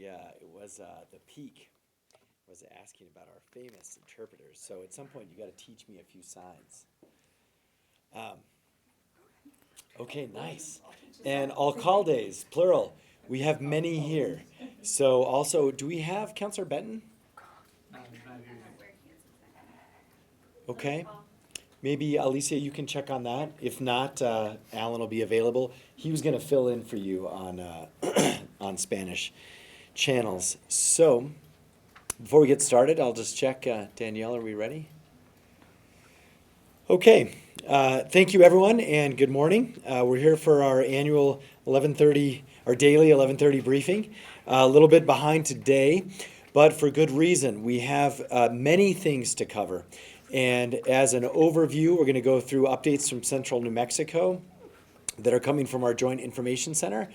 the peak was asking about our famous interpreters. So at some point, you got to teach me a few signs. Okay, nice. And alcaldes, plural. We have many here. So also, do we have Councilor Benton? Okay. Maybe, Alicia, you can check on that. If not, Alan will be available. He was going to fill in for you on, on Spanish channels. So, before we get started, I'll just check. Danielle, are we ready? Okay. Thank you, everyone, and good morning. We're here for our annual 11:30, our daily 11:30 briefing. A little bit behind today, but for good reason. We have many things to cover. And as an overview, we're going to go through updates from Central New Mexico that are coming from our Joint Information Center.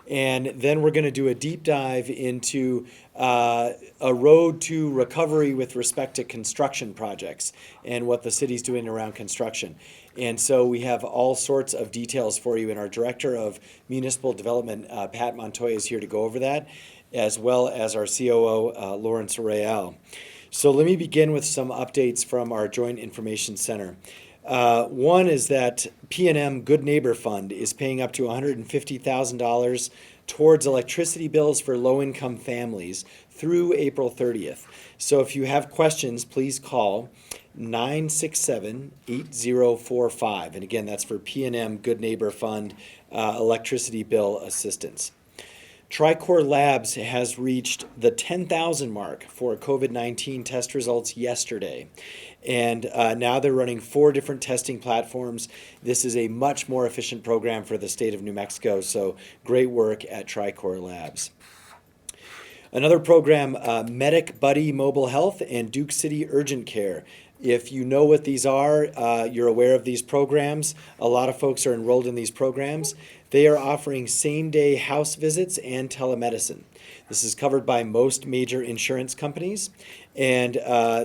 And then we're going to do a deep dive into a road to recovery with respect to construction projects and what the city's doing around construction. And so we have all sorts of details for you, and our Director of Municipal Development, Pat Montoya, is here to go over that, as well as our COO, Lawrence Real. So let me begin with some updates from our Joint Information Center. One is that P&M Good Neighbor Fund is paying up to $150,000 towards electricity bills for low-income families through April 30th. So if you have questions, please call 967-8045. And again, that's for P&M Good Neighbor Fund electricity bill assistance. Tricor Labs has reached the 10,000 mark for COVID-19 test results yesterday. And now they're running 4 different testing platforms. This is a much more efficient program for the state of New Mexico, so great work at Tricor Labs. Another program, Medic Buddy Mobile Health and Duke City Urgent Care. If you know what these are, you're aware of these programs. A lot of folks are enrolled in these programs. They are offering same-day house visits and telemedicine. This is covered by most major insurance companies, and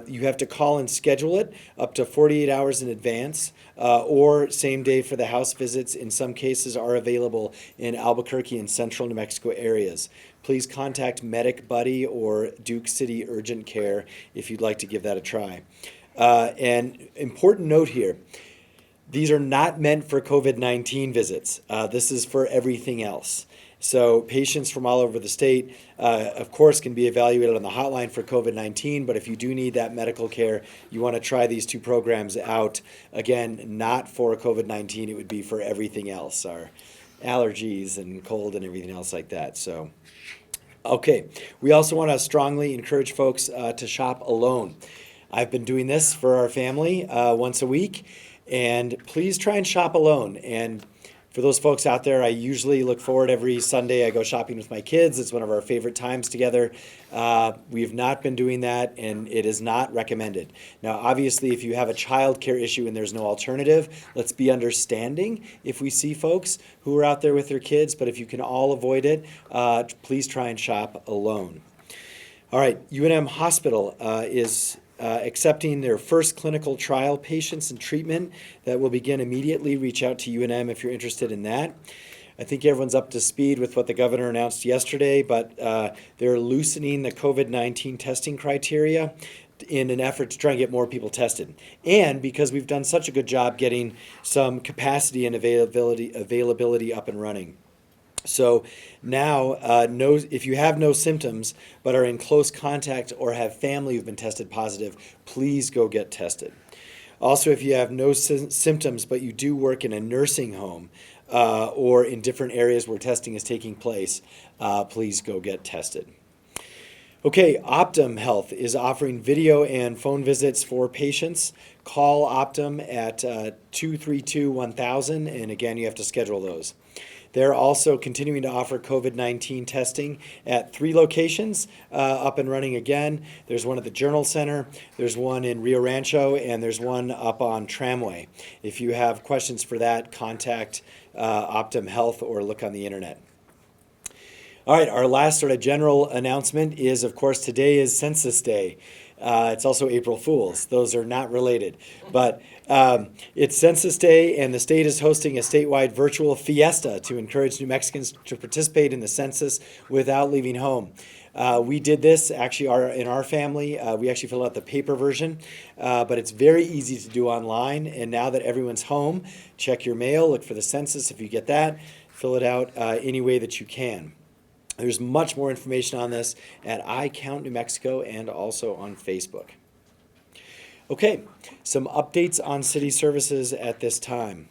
you have to call and schedule it up to 48 hours in advance, or same day for the house visits in some cases are available in Albuquerque and central New Mexico areas. Please contact Medic Buddy or Duke City Urgent Care if you'd like to give that a try. And important note here, these are not meant for COVID-19 visits. This is for everything else. So patients from all over the state, of course, can be evaluated on the hotline for COVID-19, but if you do need that medical care, you want to try these 2 programs out. Again, not for COVID-19, it would be for everything else, our allergies and cold and everything else like that. So, okay, we also want to strongly encourage folks to shop alone. I've been doing this for our family once a week. And please try and shop alone. And for those folks out there, I usually look forward every Sunday. I go shopping with my kids. It's one of our favorite times together. We have not been doing that, and it is not recommended. Now, obviously, if you have a child care issue and there's no alternative, let's be understanding if we see folks who are out there with their kids. But if you can all avoid it, please try and shop alone. All right, UNM Hospital is accepting their first clinical trial patients in treatment that will begin immediately. Reach out to UNM if you're interested in that. I think everyone's up to speed with what the governor announced yesterday, but they're loosening the COVID-19 testing criteria in an effort to try and get more people tested. And because we've done such a good job getting some capacity and availability up and running. So now, if you have no symptoms but are in close contact or have family who've been tested positive, please go get tested. Also, if you have no symptoms but you do work in a nursing home or in different areas where testing is taking place, please go get tested. Okay, Optum Health is offering video and phone visits for patients. Call Optum at 232-1000, and again, you have to schedule those. They're also continuing to offer COVID-19 testing at 3 locations, up and running again. There's one at the Journal Center, there's one in Rio Rancho, and there's one up on Tramway. If you have questions for that, contact Optum Health or look on the internet. All right, our last sort of general announcement is, of course, today is Census Day. It's also April Fool's. Those are not related. But it's Census Day, and the state is hosting a statewide virtual fiesta to encourage New Mexicans to participate in the census without leaving home. We did this actually in our family. We actually filled out the paper version, but it's very easy to do online. And now that everyone's home, check your mail, look for the census if you get that, fill it out any way that you can. There's much more information on this at I Count New Mexico and also on Facebook. Okay, some updates on city services at this time.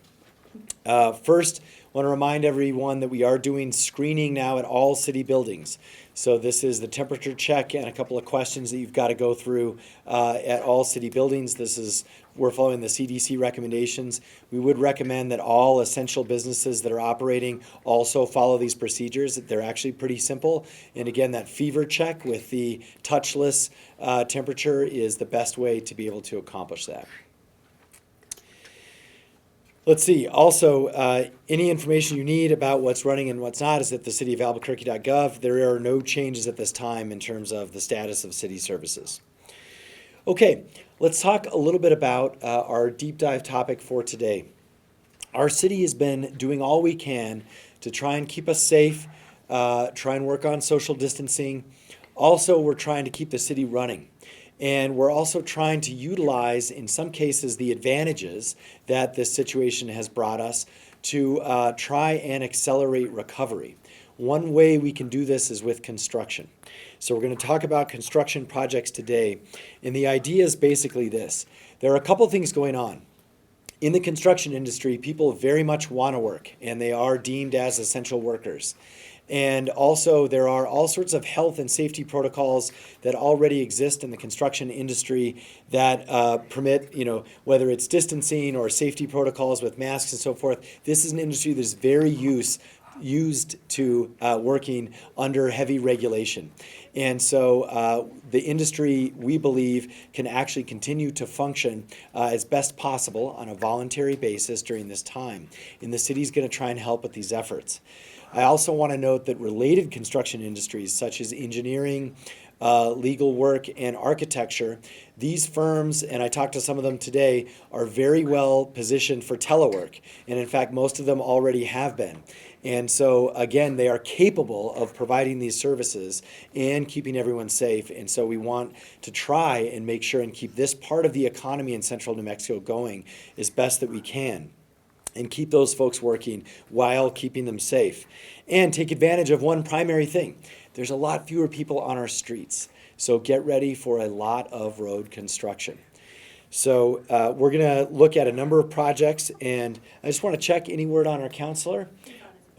First, I want to remind everyone that we are doing screening now at all city buildings. So this is the temperature check and a couple of questions that you've got to go through at all city buildings. We're following the CDC recommendations. We would recommend that all essential businesses that are operating also follow these procedures. They're actually pretty simple. And again, that fever check with the touchless temperature is the best way to be able to accomplish that. Let's see. Also, any information you need about what's running and what's not is at the cityofalbuquerque.gov. There are no changes at this time in terms of the status of city services. Okay, let's talk a little bit about our deep dive topic for today. Our city has been doing all we can to try and keep us safe, try and work on social distancing. Also, we're trying to keep the city running. And we're also trying to utilize, in some cases, the advantages that this situation has brought us to try and accelerate recovery. One way we can do this is with construction. So we're going to talk about construction projects today. And the idea is basically this. There are a couple things going on. In the construction industry, people very much want to work, and they are deemed as essential workers. And also, there are all sorts of health and safety protocols that already exist in the construction industry that permit, whether it's distancing or safety protocols with masks and so forth. This is an industry that's very used to working under heavy regulation. And so the industry, we believe, can actually continue to function as best possible on a voluntary basis during this time. And the city's going to try and help with these efforts. I also want to note that related construction industries such as engineering, legal work, and architecture, these firms, and I talked to some of them today, are very well positioned for telework. And in fact, most of them already have been. And so, again, they are capable of providing these services and keeping everyone safe. And so we want to try and make sure and keep this part of the economy in central New Mexico going as best that we can, and keep those folks working while keeping them safe. And take advantage of one primary thing. There's a lot fewer people on our streets. So get ready for a lot of road construction. So we're going to look at a number of projects, and I just want to check any word on our counselor.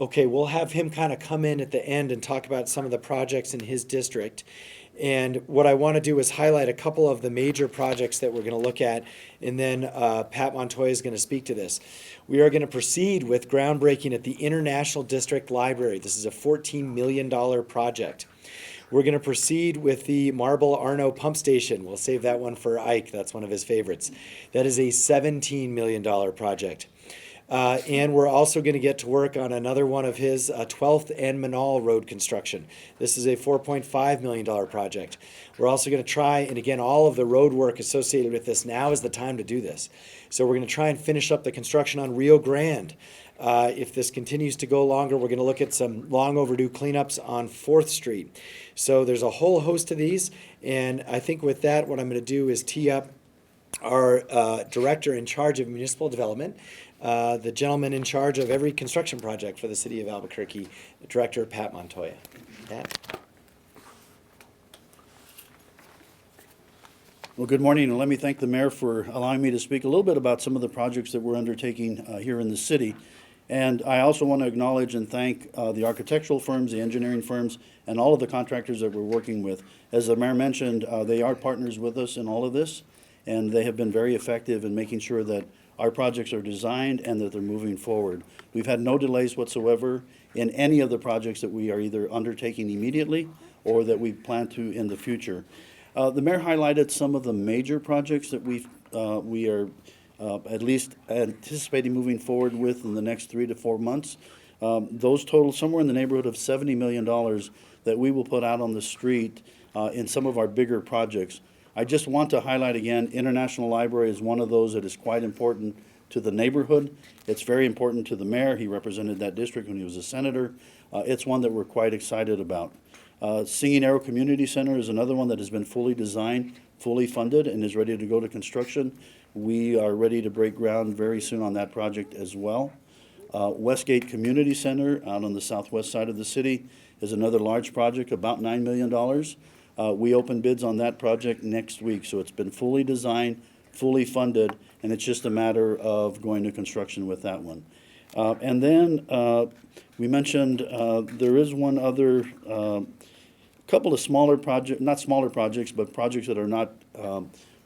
Okay, we'll have him kind of come in at the end and talk about some of the projects in his district. And what I want to do is highlight a couple of the major projects that we're going to look at, and then Pat Montoya is going to speak to this. We are going to proceed with groundbreaking at the International District Library. This is a $14 million project. We're going to proceed with the Marble Arno Pump Station. We'll save that one for Ike. That's one of his favorites. That is a $17 million project. And we're also going to get to work on another one of his 12th and Manal Road construction. This is a $4.5 million project. We're also going to try, and again, all of the road work associated with this, now is the time to do this. So we're going to try and finish up the construction on Rio Grande. If this continues to go longer, we're going to look at some long overdue cleanups on 4th Street. So there's a whole host of these, and I think with that, what I'm going to do is tee up our director in charge of municipal development, the gentleman in charge of every construction project for the city of Albuquerque, Director Pat Montoya. Pat? Well, good morning, and let me thank the mayor for allowing me to speak a little bit about some of the projects that we're undertaking here in the city. And I also want to acknowledge and thank the architectural firms, the engineering firms, and all of the contractors that we're working with. As the mayor mentioned, they are partners with us in all of this, and they have been very effective in making sure that our projects are designed and that they're moving forward. We've had no delays whatsoever in any of the projects that we are either undertaking immediately or that we plan to in the future. The mayor highlighted some of the major projects that we are at least anticipating moving forward with in the next 3 to 4 months. Those total somewhere in the neighborhood of $70 million that we will put out on the street in some of our bigger projects. I just want to highlight again, International Library is one of those that is quite important to the neighborhood. It's very important to the mayor. He represented that district when he was a senator. It's one that we're quite excited about. Singing Arrow Community Center is another one that has been fully designed, fully funded, and is ready to go to construction. We are ready to break ground very soon on that project as well. Westgate Community Center out on the southwest side of the city is another large project, about $9 million. We open bids on that project next week, so it's been fully designed, fully funded, and it's just a matter of going to construction with that one. And then we mentioned there is one other couple of smaller projects, not smaller projects, but projects that are not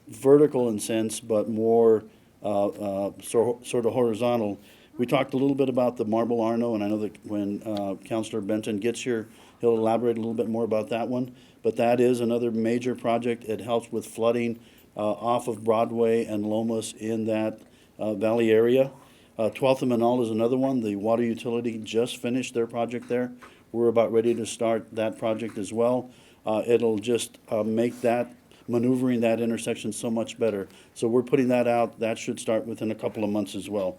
vertical in sense, but more sort of horizontal. We talked a little bit about the Marble Arno, and I know that when Councilor Benton gets here, he'll elaborate a little bit more about that one. But that is another major project. It helps with flooding off of Broadway and Lomas in that valley area. 12th and Manal is another one. The water utility just finished their project there. We're about ready to start that project as well. It'll just make that maneuvering that intersection so much better. So we're putting that out. That should start within a couple of months as well.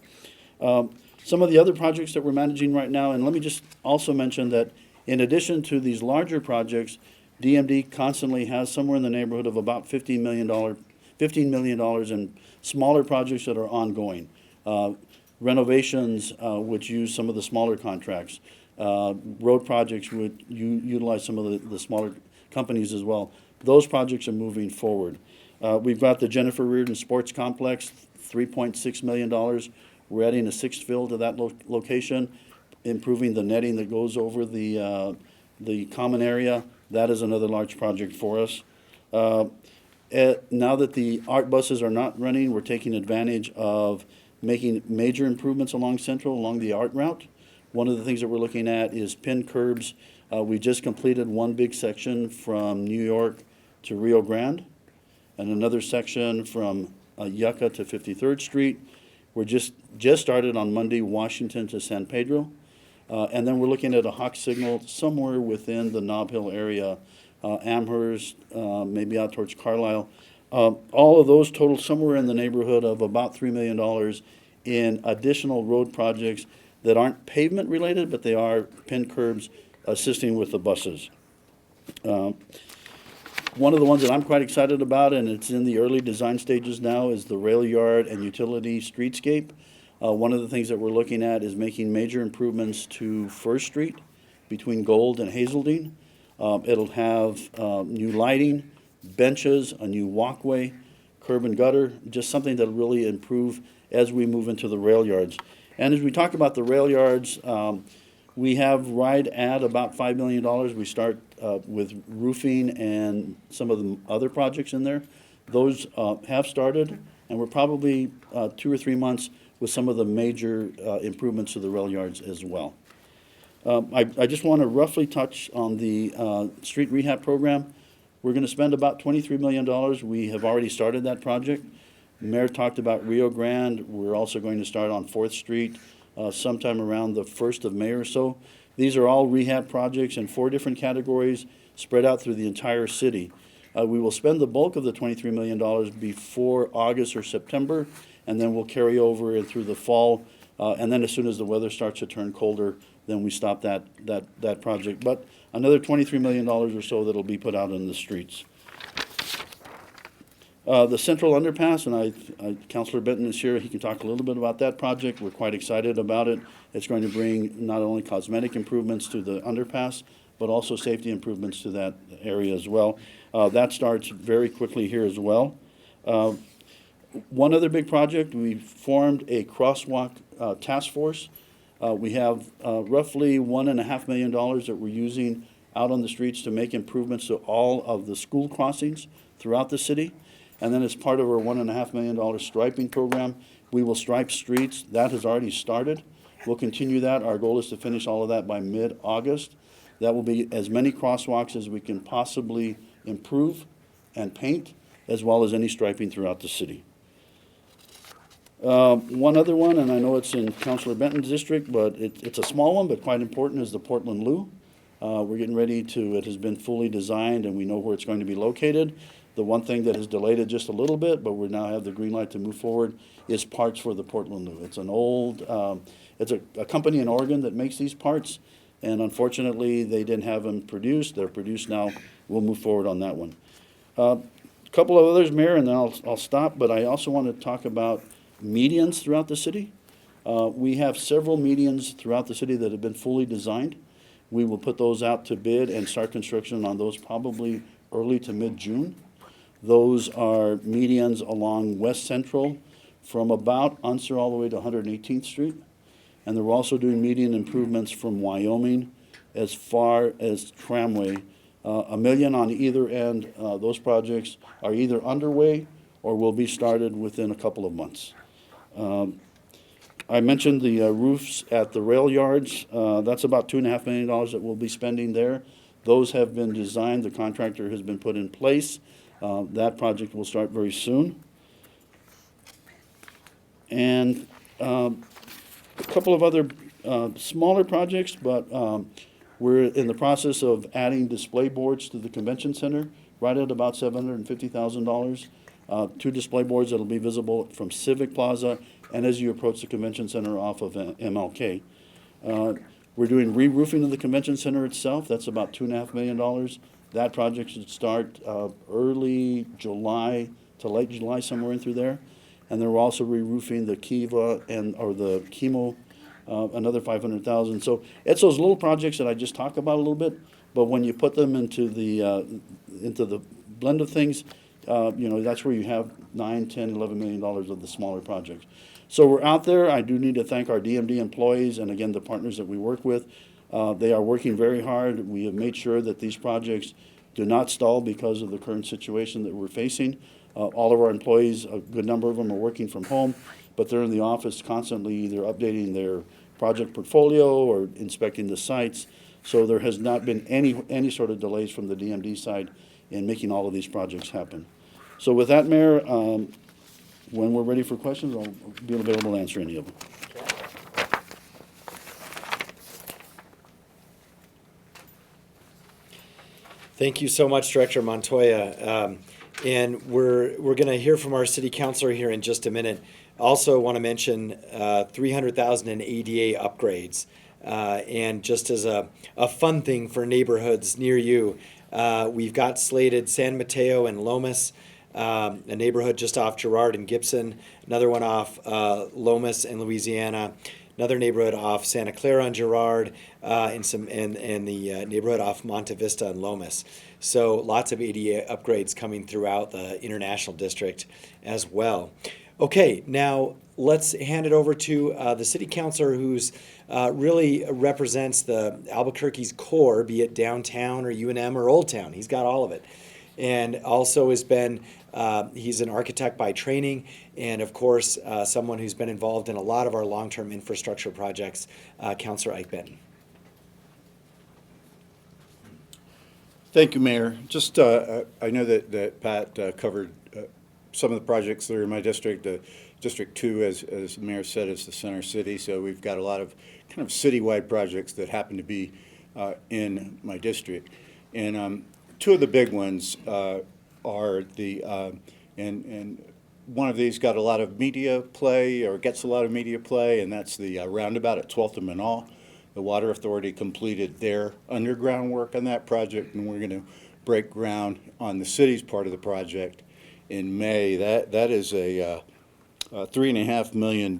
Some of the other projects that we're managing right now, and let me just also mention that in addition to these larger projects, DMD constantly has somewhere in the neighborhood of about $15 million in smaller projects that are ongoing. Renovations, which use some of the smaller contracts. Road projects would utilize some of the smaller companies as well. Those projects are moving forward. We've got the Jennifer Reardon Sports Complex, $3.6 million. We're adding a sixth field to that location, improving the netting that goes over the common area. That is another large project for us. Now that the art buses are not running, we're taking advantage of making major improvements along Central, along the art route. One of the things that we're looking at is pin curbs. We just completed one big section from New York to Rio Grande, and another section from Yucca to 53rd Street. We're just started on Monday, Washington to San Pedro. And then we're looking at a hawk signal somewhere within the Nob Hill area, Amherst, maybe out towards Carlisle. All of those total somewhere in the neighborhood of about $3 million in additional road projects that aren't pavement related, but they are pin curbs assisting with the buses. One of the ones that I'm quite excited about, and it's in the early design stages now, is the rail yard and utility streetscape. One of the things that we're looking at is making major improvements to First Street between Gold and Hazeldine. It'll have new lighting, benches, a new walkway, curb and gutter, just something that'll really improve as we move into the rail yards. And as we talk about the rail yards, we have right at about $5 million. We start with roofing and some of the other projects in there. Those have started, and we're probably 2 or 3 months with some of the major improvements to the rail yards as well. I just want to roughly touch on the street rehab program. We're going to spend about $23 million. We have already started that project. Mayor talked about Rio Grande. We're also going to start on 4th Street sometime around the 1st of May or so. These are all rehab projects in 4 different categories spread out through the entire city. We will spend the bulk of the $23 million before August or September, and then we'll carry over and through the fall. And then as soon as the weather starts to turn colder, then we stop that project. But another $23 million or so that'll be put out in the streets. The Central Underpass, and Councilor Benton is here. He can talk a little bit about that project. We're quite excited about it. It's going to bring not only cosmetic improvements to the underpass, but also safety improvements to that area as well. That starts very quickly here as well. One other big project, we formed a crosswalk task force. We have roughly $1.5 million that we're using out on the streets to make improvements to all of the school crossings throughout the city. And then as part of our $1.5 million striping program, we will stripe streets. That has already started. We'll continue that. Our goal is to finish all of that by mid-August. That will be as many crosswalks as we can possibly improve and paint, as well as any striping throughout the city. One other one, and I know it's in Councilor Benton's district, but it's a small one, but quite important, is the Portland Loo. We're getting ready to, it has been fully designed, and we know where it's going to be located. The one thing that has delayed it just a little bit, but we now have the green light to move forward, is parts for the Portland Loo. It's an old, it's a company in Oregon that makes these parts. and unfortunately, they didn't have them produced. They're produced now. We'll move forward on that one. A couple of others, Mayor, and then I'll stop, but I also want to talk about medians throughout the city. We have several medians throughout the city that have been fully designed. We will put those out to bid and start construction on those probably early to mid-June. Those are medians along West Central from about Unser all the way to 118th Street. And they're also doing median improvements from Wyoming as far as Tramway. $1 million on either end. Those projects are either underway or will be started within a couple of months. I mentioned the roofs at the rail yards. That's about $2.5 million that we'll be spending there. Those have been designed. The contractor has been put in place. That project will start very soon. And a couple of other smaller projects, but we're in the process of adding display boards to the convention center, right at about $750,000. 2 display boards that'll be visible from Civic Plaza and as you approach the convention center off of MLK. We're doing re-roofing of the convention center itself. That's about $2.5 million. That project should start early July to late July, somewhere in through there. And then we're also re-roofing the Kiva or the Chemo, another $500,000. So it's those little projects that I just talked about a little bit, but when you put them into the blend of things, that's where you have $9, $10, $11 million of the smaller projects. So we're out there. I do need to thank our DMD employees and, again, the partners that we work with. They are working very hard. We have made sure that these projects do not stall because of the current situation that we're facing. All of our employees, a good number of them are working from home, but they're in the office constantly either updating their project portfolio or inspecting the sites. So there has not been any sort of delays from the DMD side in making all of these projects happen. So with that, Mayor, when we're ready for questions, I'll be available to answer any of them. Thank you so much, Director Montoya. And we're going to hear from our city councilor here in just a minute. Also want to mention $300,000 in ADA upgrades. And just as a fun thing for neighborhoods near you, we've got slated San Mateo and Lomas, a neighborhood just off Girard and Gibson, another one off Lomas and Louisiana, another neighborhood off Santa Clara and Girard, and the neighborhood off Monte Vista and Lomas. So lots of ADA upgrades coming throughout the International District as well. Okay, now let's hand it over to the city councilor who's really represents the Albuquerque's core, be it downtown or UNM or Old Town. He's got all of it. And also has been, he's an architect by training, and of course, someone who's been involved in a lot of our long-term infrastructure projects, Councilor Ike Benton. Thank you, Mayor. Just, I know that Pat covered some of the projects that are in my district. District 2, as the Mayor said, is the center city, so we've got a lot of kind of citywide projects that happen to be in my district. And two of the big ones are and one of these got a lot of media play, or gets a lot of media play, and that's the roundabout at 12th and Manal. The Water Authority completed their underground work on that project, and we're going to break ground on the city's part of the project in May. That is a $4.5 million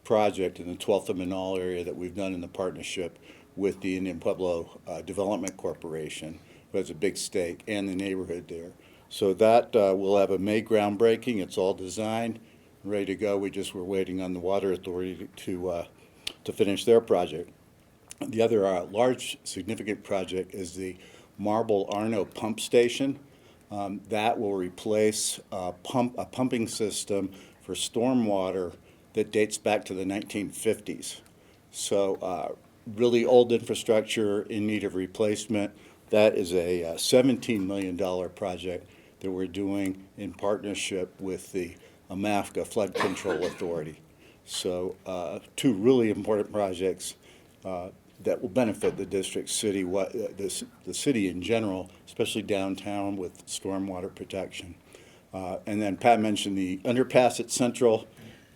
project in the 12th and Manal area that we've done in the partnership with the Indian Pueblo Development Corporation, who has a big stake, and the neighborhood there. So that will have a May groundbreaking. It's all designed, ready to go. We're waiting on the Water Authority to finish their project. The other large significant project is the Marble Arno pump station. That will replace a pumping system for stormwater that dates back to the 1950s. So really old infrastructure in need of replacement. That is a $17 million project that we're doing in partnership with the AMAFCA Flood Control Authority. So two really important projects that will benefit the district, the city in general, especially downtown with stormwater protection. And then Pat mentioned the underpass at Central.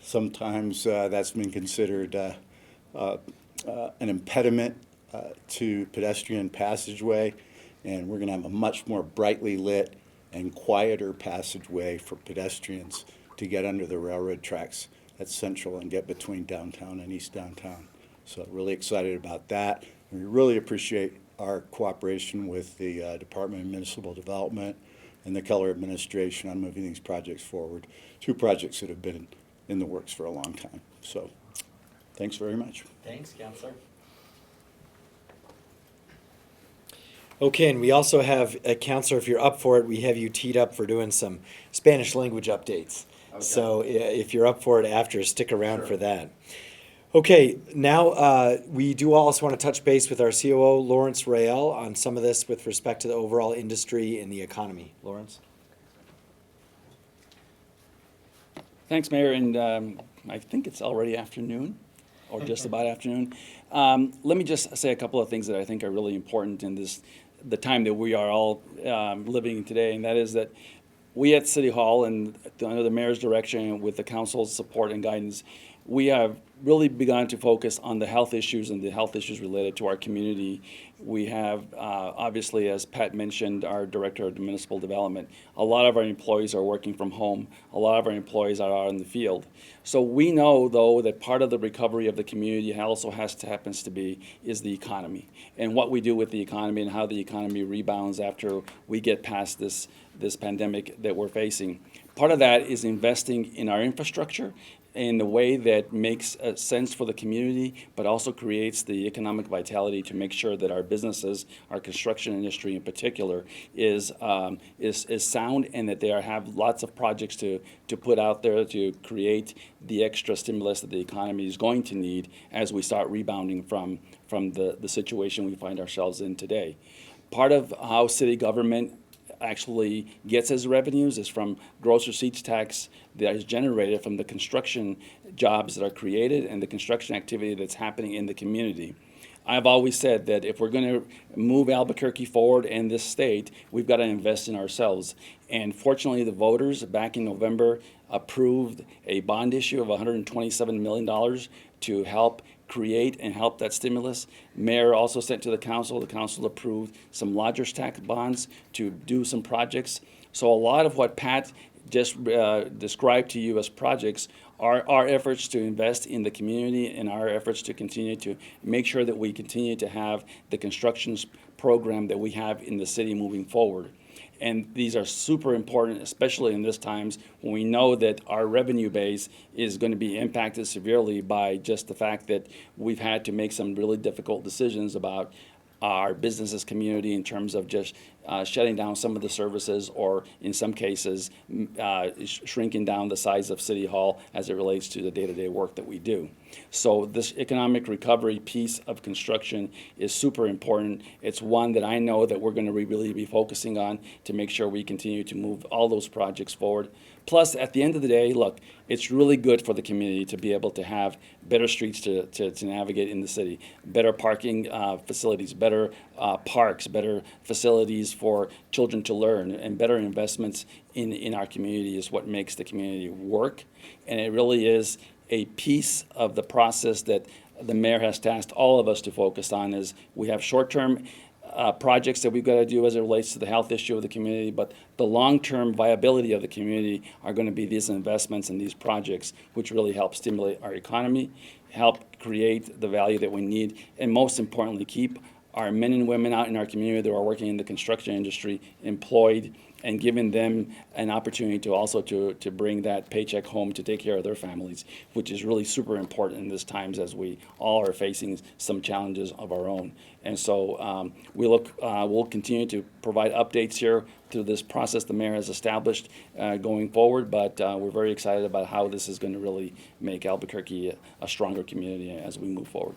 Sometimes that's been considered an impediment to pedestrian passageway, and we're going to have a much more brightly lit and quieter passageway for pedestrians to get under the railroad tracks at Central and get between downtown and East Downtown. So really excited about that. And we really appreciate our cooperation with the Department of Municipal Development and the Keller administration on moving these projects forward. 2 projects that have been in the works for a long time. So thanks very much. Thanks, Counselor. Okay, and we also have, Counselor, if you're up for it, we have you teed up for doing some Spanish language updates. Okay. So if you're up for it after, stick around for that. Okay, now we do also want to touch base with our COO, Lawrence Rael, on some of this with respect to the overall industry and the economy. Lawrence? Thanks, Mayor, and I think it's already afternoon, or just about afternoon. Let me just say a couple of things that I think are really important in the time that we are all living today, and that is that we at City Hall, and under the Mayor's direction with the Council's support and guidance, we have really begun to focus on the health issues and the health issues related to our community. We have, obviously, as Pat mentioned, our Director of Municipal Development, a lot of our employees are working from home. A lot of our employees are out in the field. So we know, though, that part of the recovery of the community also happens to be is the economy, and what we do with the economy and how the economy rebounds after we get past this pandemic that we're facing. Part of that is investing in our infrastructure in a way that makes sense for the community, but also creates the economic vitality to make sure that our businesses, our construction industry in particular, is sound, and that they have lots of projects to put out there to create the extra stimulus that the economy is going to need as we start rebounding from the situation we find ourselves in today. Part of how city government actually gets as revenues is from gross receipts tax that is generated from the construction jobs that are created and the construction activity that's happening in the community. I've always said that if we're going to move Albuquerque forward and this state, we've got to invest in ourselves. And fortunately, the voters back in November approved a bond issue of $127 million to help create and help that stimulus. Mayor also sent to the council. The council approved some lodgers tax bonds to do some projects. So a lot of what Pat just described to you as projects are our efforts to invest in the community and our efforts to continue to make sure that we continue to have the construction program that we have in the city moving forward. And these are super important, especially in this times when we know that our revenue base is going to be impacted severely by just the fact that we've had to make some really difficult decisions about our businesses community in terms of just shutting down some of the services, or in some cases shrinking down the size of City Hall as it relates to the day-to-day work that we do. So this economic recovery piece of construction is super important. It's one that I know that we're going to really be focusing on to make sure we continue to move all those projects forward. Plus, at the end of the day, look, it's really good for the community to be able to have better streets to navigate in the city, better parking facilities, better parks, better facilities for children to learn, and better investments in our community is what makes the community work. And it really is a piece of the process that the mayor has tasked all of us to focus on. Is we have short-term projects that we've got to do as it relates to the health issue of the community, but the long-term viability of the community are going to be these investments and these projects, which really help stimulate our economy, help create the value that we need, and most importantly, keep our men and women out in our community that are working in the construction industry employed, and giving them an opportunity to also to bring that paycheck home to take care of their families, which is really super important in this times as we all are facing some challenges of our own. And so we'll continue to provide updates here through this process the mayor has established going forward, but we're very excited about how this is going to really make Albuquerque a stronger community as we move forward.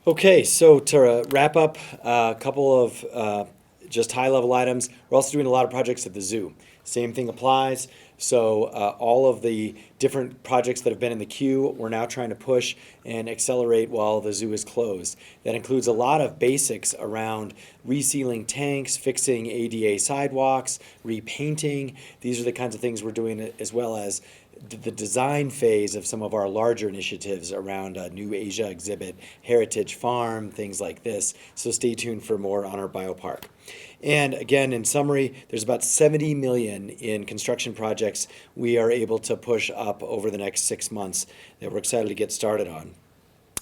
Okay, so to wrap up, a couple of just high-level items. We're also doing a lot of projects at the zoo. Same thing applies. So all of the different projects that have been in the queue, we're now trying to push and accelerate while the zoo is closed. That includes a lot of basics around resealing tanks, fixing ADA sidewalks, repainting. These are the kinds of things we're doing, as well as the design phase of some of our larger initiatives around a new Asia exhibit, Heritage Farm, things like this. So stay tuned for more on our biopark. And again, in summary, there's about 70 million in construction projects we are able to push up over the next 6 months that we're excited to get started on.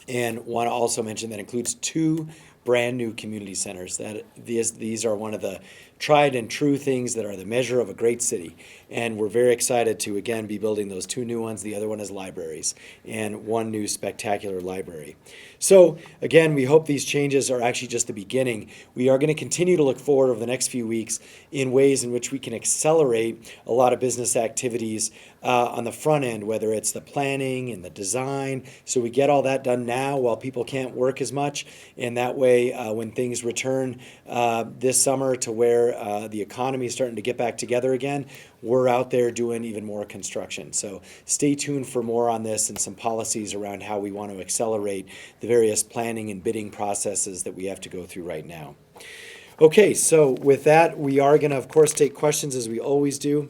And want to also mention that includes 2 brand new community centers. That these are one of the tried and true things that are the measure of a great city. And we're very excited to again be building those 2 new ones. The other one is libraries, and 1 new spectacular library. So again, we hope these changes are actually just the beginning. We are going to continue to look forward over the next few weeks in ways in which we can accelerate a lot of business activities on the front end, whether it's the planning and the design. So we get all that done now while people can't work as much. And that way, when things return this summer to where the economy is starting to get back together again, we're out there doing even more construction. So stay tuned for more on this and some policies around how we want to accelerate the various planning and bidding processes that we have to go through right now. Okay, so with that, we are going to, of course, take questions as we always do.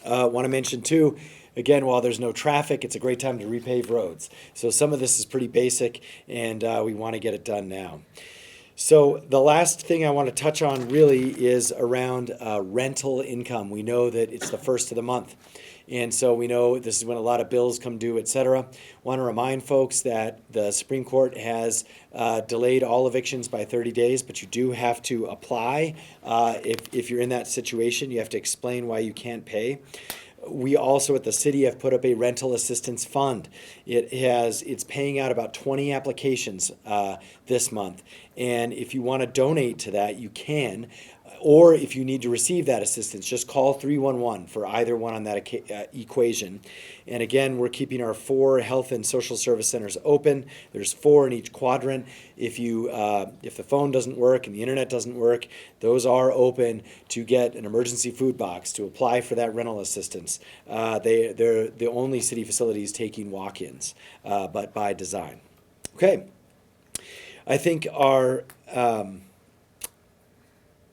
Want to mention too, again, while there's no traffic, it's a great time to repave roads. So some of this is pretty basic, and we want to get it done now. So the last thing I want to touch on really is around rental income. We know that it's the first of the month, and so we know this is when a lot of bills come due, et cetera. Want to remind folks that the Supreme Court has delayed all evictions by 30 days, but you do have to apply. If you're in that situation, you have to explain why you can't pay. We also at the city have put up a rental assistance fund. It's paying out about 20 applications this month. And if you want to donate to that, you can. Or if you need to receive that assistance, just call 311 for either one on that equation. And again, we're keeping our 4 health and social service centers open. There's 4 in each quadrant. If the phone doesn't work and the internet doesn't work, those are open to get an emergency food box, to apply for that rental assistance. They're the only city facilities taking walk-ins, but by design. Okay. I think our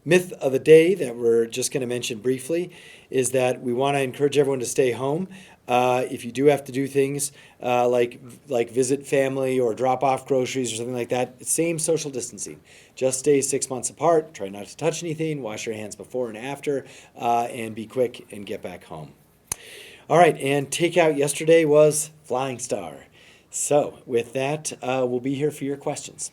myth of the day that we're just going to mention briefly is that we want to encourage everyone to stay home. If you do have to do things like visit family or drop off groceries or something like that, same social distancing. Just stay 6 months apart. Try not to touch anything. Wash your hands before and after, and be quick and get back home. All right, and takeout yesterday was Flying Star. So with that, we'll be here for your questions.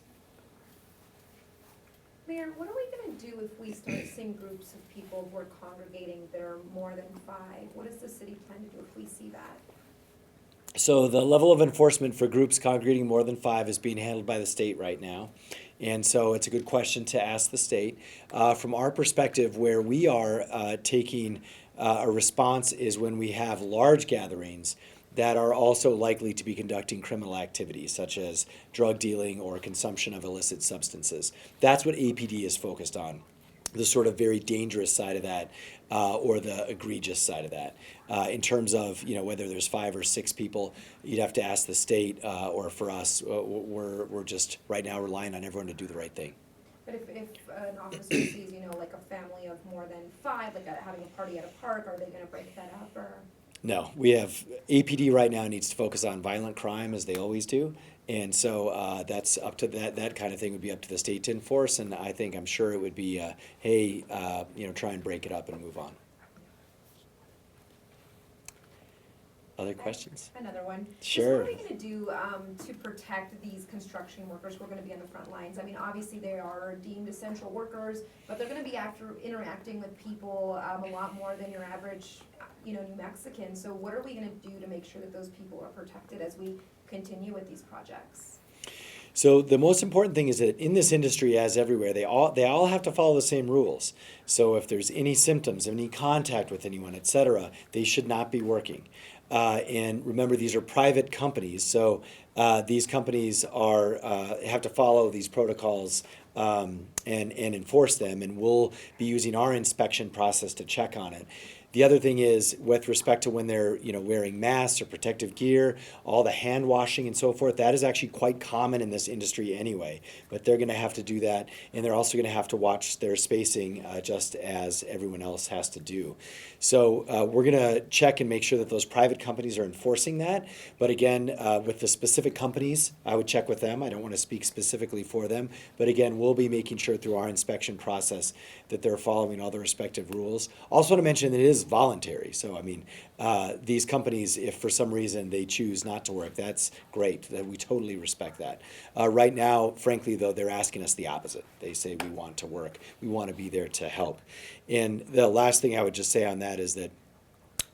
Mayor, what are we going to do if we start seeing groups of people who are congregating that are more than 5? What does the city plan to do if we see that? So the level of enforcement for groups congregating more than 5 is being handled by the state right now. And so it's a good question to ask the state. From our perspective, where we are taking a response is when we have large gatherings that are also likely to be conducting criminal activities, such as drug dealing or consumption of illicit substances. That's what APD is focused on, the sort of very dangerous side of that, or the egregious side of that. In terms of whether there's 5 or 6 people, you'd have to ask the state, or for us, we're just right now relying on everyone to do the right thing. But if an officer sees, like a family of more than 5, like having a party at a park, are they going to break that up or? No, we have APD right now needs to focus on violent crime as they always do. And so that's up to that kind of thing would be up to the state to enforce. And I'm sure it would be, hey, try and break it up and move on. Other questions? Another one. Sure. Just what are we going to do to protect these construction workers who are going to be on the front lines? I mean, obviously they are deemed essential workers, but they're going to be interacting with people a lot more than your average, New Mexican. So what are we going to do to make sure that those people are protected as we continue with these projects? So the most important thing is that in this industry, as everywhere, they all have to follow the same rules. So if there's any symptoms, any contact with anyone, et cetera, they should not be working. And remember, these are private companies, so these companies have to follow these protocols and enforce them, and we'll be using our inspection process to check on it. The other thing is, with respect to when they're, wearing masks or protective gear, all the hand washing and so forth, that is actually quite common in this industry anyway. But they're going to have to do that, and they're also going to have to watch their spacing just as everyone else has to do. So we're going to check and make sure that those private companies are enforcing that. But again, with the specific companies, I would check with them. I don't want to speak specifically for them. But again, we'll be making sure through our inspection process that they're following all the respective rules. Also want to mention that it is voluntary. So, I mean, these companies, if for some reason they choose not to work, that's great. That we totally respect that. Right now, frankly, though, they're asking us the opposite. They say we want to work. We want to be there to help. And the last thing I would just say on that is that,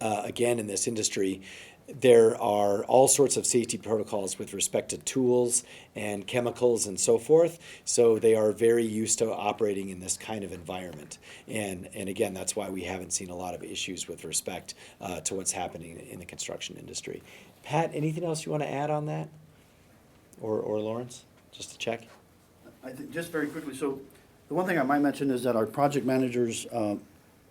again, in this industry, there are all sorts of safety protocols with respect to tools and chemicals and so forth. So they are very used to operating in this kind of environment. And again, that's why we haven't seen a lot of issues with respect to what's happening in the construction industry. Pat, anything else you want to add on that? Or Lawrence, just to check? I think, just very quickly, so the one thing I might mention is that our project managers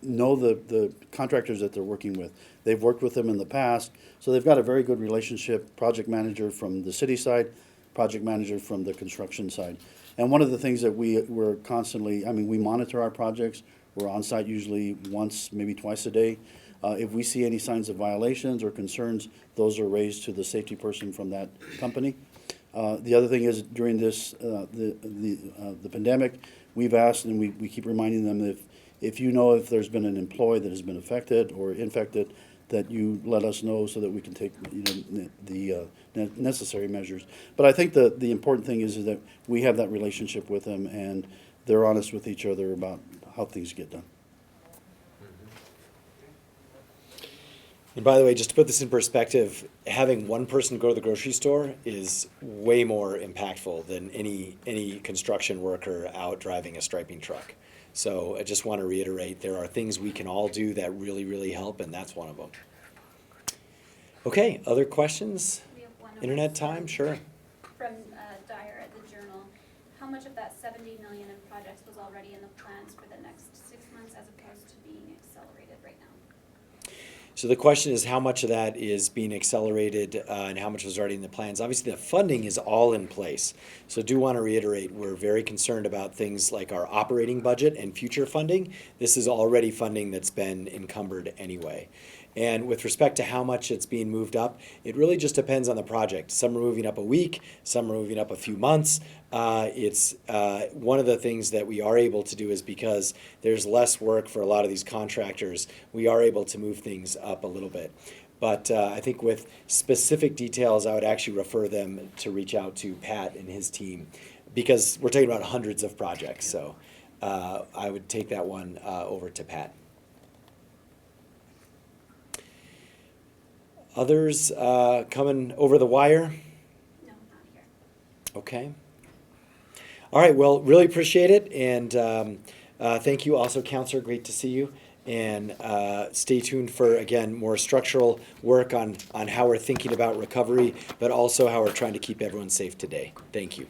know the contractors that they're working with. They've worked with them in the past, so they've got a very good relationship, project manager from the city side, project manager from the construction side. And one of the things that we're constantly, we monitor our projects. We're on site usually once, maybe twice a day. If we see any signs of violations or concerns, those are raised to the safety person from that company. The other thing is, during this, the pandemic, we've asked, and we keep reminding them, if you know if there's been an employee that has been affected or infected, that you let us know so that we can take the necessary measures. But I think the important thing is that we have that relationship with them, and they're honest with each other about how things get done. And by the way, just to put this in perspective, having one person go to the grocery store is way more impactful than any construction worker out driving a striping truck. So I just want to reiterate, there are things we can all do that really, really help, and that's one of them. Okay, other questions? We have one Internet time, sure. from Dyer at the Journal. How much of that 70 million in projects was already in the plans for the next 6 months as opposed to being accelerated right now? So the question is how much of that is being accelerated and how much was already in the plans. Obviously, the funding is all in place. So do want to reiterate, we're very concerned about things like our operating budget and future funding. This is already funding that's been encumbered anyway. And with respect to how much it's being moved up, it really just depends on the project. Some are moving up a week, some are moving up a few months. It's one of the things that we are able to do is because there's less work for a lot of these contractors, we are able to move things up a little bit. But I think with specific details, I would actually refer them to reach out to Pat and his team, because we're talking about hundreds of projects. So I would take that one over to Pat. Others coming over the wire? No, not here. Okay. All right, well, really appreciate it. And thank you also, Counselor. Great to see you. And stay tuned for, again, more structural work on how we're thinking about recovery, but also how we're trying to keep everyone safe today. Thank you.